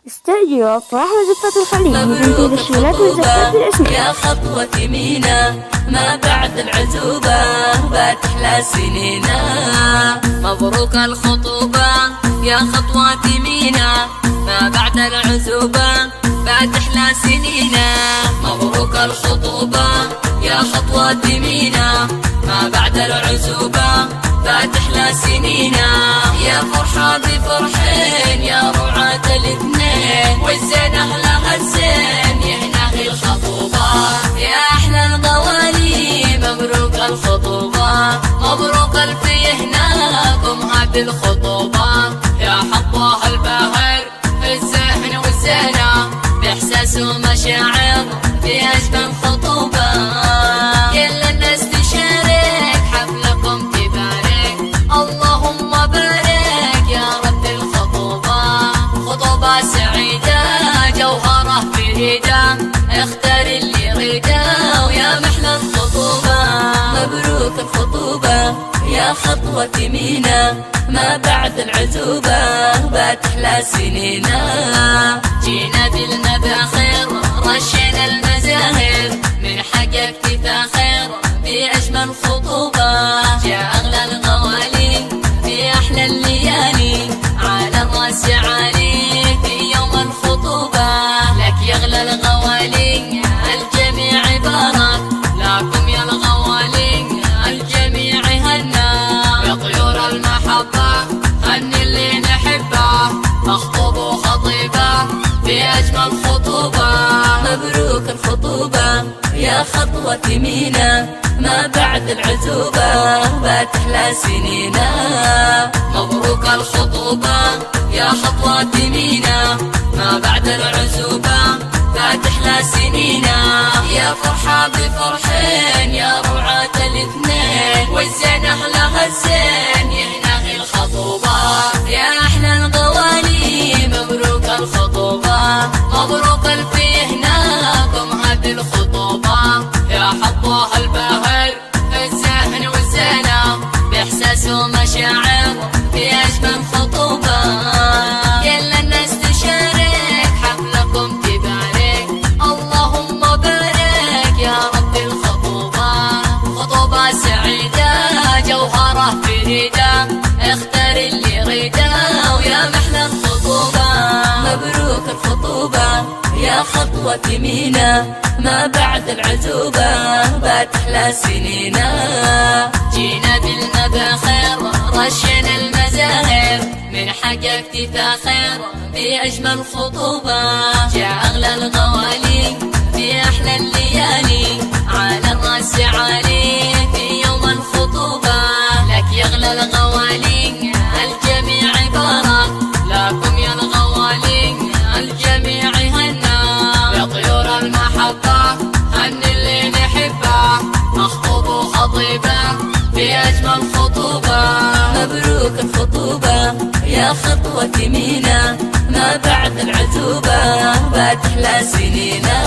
استأجروا أفراح وزفة الخليج مبروك بتنفيذ الشيلات والزفات الخطوبة بالاسم. يا خطوة مينا، ما بعد العزوبة بتحلى سنينا. مبروك الخطوبة يا خطوة مينا، ما بعد العزوبة بتحلى سنينا. مبروك الخطوبة يا خطوة مينا، ما بعد العزوبة بتحلى سنينا. يا فرحة بفرحين يا رعاة الاثنين، والزين أهلها الزين يهنى الخطوبة. يا أحلى الغوالي مبروك الخطوبة، مبروك ألف يهناكم هذه الخطوبة. يا حظها الباهر في الزهن والزينة، بإحساس ومشاعر في أجمل خطوبة. كل الناس تشارك حفلكم تبارك، اللهم بارك يا رب الخطوبة. خطوبة سعيدة جوهرة فريدة، اختار اللي يريده ويا محلى الخطوبة. مبروك الخطوبة يا خطوة مينا، ما بعد العزوبة بتحلى سنينا. جينا بالمباخر رشينا المزاهر، من حقك تفاخر بأجمل خطوبة. جاء أغلى الغوالي في أحلى الليالي، على الراس عالي في يوم الخطوبة. لك يا أغلى الغوالي الجميع بارك، لكم يا الغوالي الجميع هنا. يا طيور المحبة هني اللي نحبه، مخطوب وخطيبة في أجمل خطوبة. مبروك الخطوبة يا خطوة مينا، ما بعد العزوبة بتحلى سنينا. مبروك الخطوبة يا خطوة مينا، ما بعد العزوبة بتحلى سنينا. يا فرحة بفرحين يا رعاة الاثنين، والزين أهلها الزين يهنى الخطوبة. يا أحلى الغوالي مبروك الخطوبة، مبروك ألف يهناكم هذه الخطوبة. يا حظها الباهر في الزهن والزينة، بإحساس ومشاعر في أجمل خطوبة. كل الناس تشارك حفلكم تبارك، اللهم بارك يا رب الخطوبة. خطوبة سعيدة جوهرة فريدة، اختار اللي يريده ويا محلى الخطوبة. مبروك الخطوبة يا خطوة مينا، ما بعد العزوبة بتحلى سنينا. جينا بالمباخر رشينا المزاهر، من حقك تفاخر بأجمل خطوبة. جاء أغلى الغوالي في أحلى الليالي، على الراس عالي في يوم الخطوبة. لك يا أغلى الغوالي الجميع بارك، لكم يا الغوالي الجميع هنا. يا طيور المحبة هني اللي نحبه، مخطوب وخطيبة في أجمل خطوبة. مبروك الخطوبة يا خطوة مينا، ما بعد العزوبة بتحلى سنينا.